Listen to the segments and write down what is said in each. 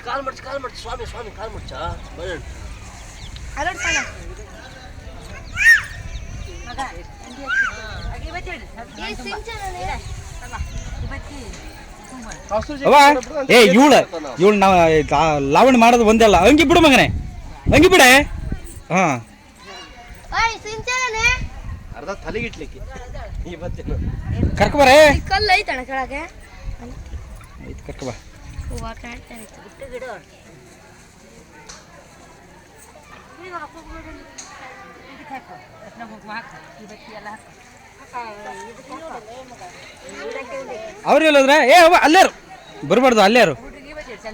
ಕಾಲ್ ಮಡ್ಚಿ ಸ್ವಾಮಿ ಕಾಲ್ ಮಡ್ಚ ಏ ಇವಳು ನಾವು ಲಾವಣಿ ಮಾಡೋದು ಒಂದೇ ಅಲ್ಲ. ಅಂಗಿ ಬಿಡು ಮಗನೇ, ಅಂಗಿ ಬಿಡೆ. ಹಾ ಅರ್ಧ ತಲೆಗಿಟ್ಲಿಕ್ಕೆ ಕರ್ಕಬರೇ ಕಲ್ಲ ಐತಣ ಕೆಳಗೆ ಕರ್ಕಬ. ಅವ್ರೆಲ್ಲ ಹೋದ್ರೆ ಏ ಅಲ್ಲಾರು ಬರ್ಬಾರ್ದು, ಅಲ್ಲಾರು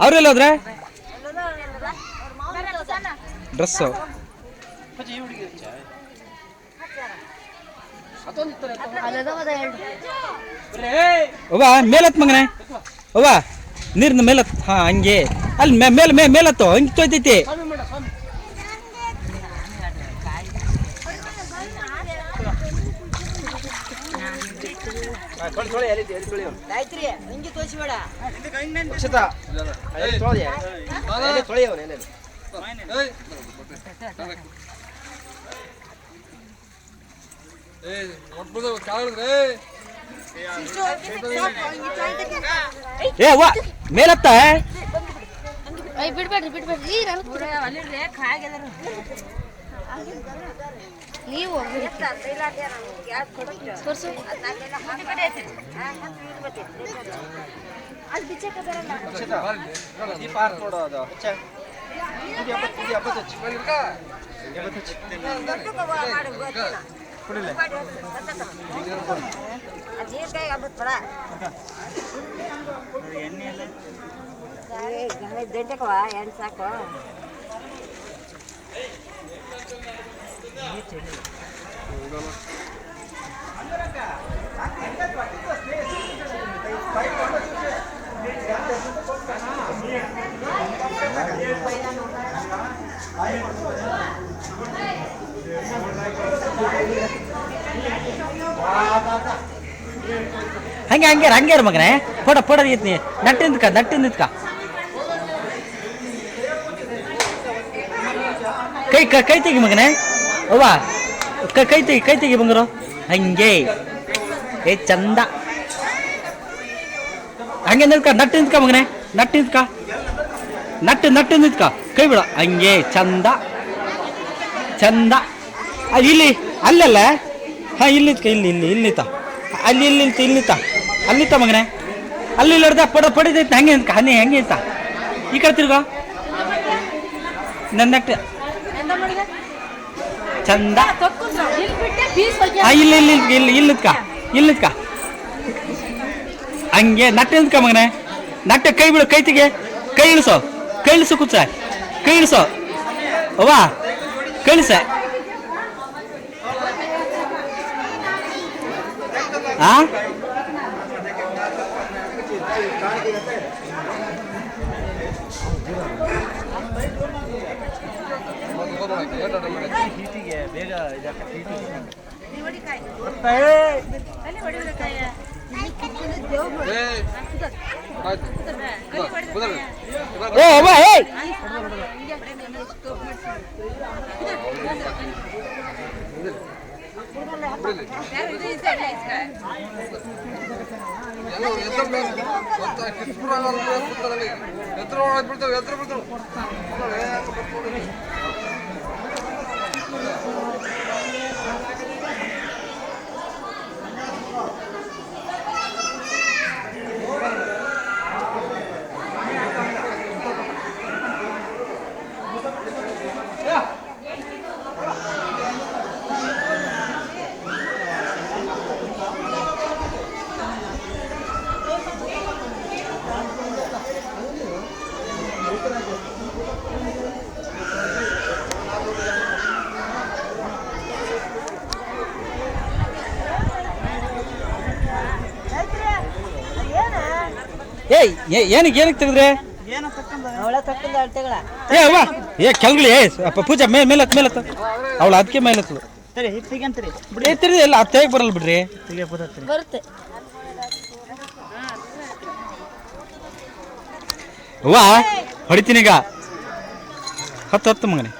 ಅವ್ರೆಲ್ಲ ಹೋದ್ರೆ ಡ್ರೆಸ್ಸು ಅವ್ವ ಮೇಲತ್ ಮಗನೇ, ಅವ್ವ ನೀರಿನ ಮೇಲತ್. ಹಾ ಹಂಗೆ ಅಲ್ಲಿ ಮೇಲತ್ತು ಹಂಗೆ ತೊಯ್ತೈತಿ. ಏ ಅವ್ವ ಮೇಲತ್ತ ಬಿಡ್ಬೇಡ್ರಿ ನೀವು ದಂಟಕವ ಎಣ್ಣೆ ಸಾಕು. ಹಂಗೆ ಮಗನೇ ಪಡ ನೀ ನಟ್ಟು ನಿಂತ್ಕ ಕೈ ತೆಗಿ ಮಗನೇ. ಅವ್ವ ಕೈ ತೆಗಿ ಬಂಗರು ಹಂಗೆ. ಏ ಚಂದ ಹಂಗೆ ನಿಂತ್ಕ, ನಟ್ಟು ನಿಂತ್ಕ ಮಗನೇ, ನಟ್ಟು ನಿಂತ್ಕ, ಕೈ ಬಿಡ ಹಂಗೆ. ಚಂದ ಇಲ್ಲಿ ಅಲ್ಲಲ್ಲ. ಹಾ ಇಲ್ಲಿ ನಿಂತ, ಅಲ್ಲಿ ಮಗನೇ, ಅಲ್ಲಿ ಹಿಡ್ದ ಪಡಿದೈತಿ. ಹಂಗೆ ನಿಂತ್ಕ, ಹೆಂಗೆ ನಿಂತ. ಈ ಕಡೆ ತಿರ್ಗೋ ನನ್ನ ನಟ್ಟು ಚಂದ. ಇಲ್ಲಿ ನಿಂತ್ಕ ಹಂಗೆ. ನಟ್ಟು ನಿಂತ್ಕ ಮಗನೇ, ನಟ್ಟು ಕೈ ಬಿಡು, ಕೈ ತೆಗೆ, ಕೈ ಇಳಿಸೋ ಕೂತ, ಕೈ ಇಳಿಸೋ ಅವ್ವ, ಕಳಿಸ. ಆ ಬೇಗ ಏನಕ್ಕೆ ತೆಗೆದ್ರೆ ಅವಳ ತಕ್ಕಂದ ಅಳ್ತೆಗಳ ಅವ್ವ ಕೆಳಗಳಿ ಪೂಜಾ ಮೇಲತ್ ಅವಳು ಅದಕ್ಕೆ ಮೇಲತ್ತು ಸರಿ ಹಿತ್ತಿಗಂತ್ರಿ ತಿರ್ದಿ ಎಲ್ಲ ಅದು ತೆಗೆ ಬರಲ್ಲ ಬಿಡ್ರಿ ಹಿತ್ತಿಗೆ ಬರುತ್ತೆ ಬರುತ್ತೆ ಅವ್ವ ಹೊಡಿತೀನಿ ಈಗ ಹತ್ತು ಮಗನೇ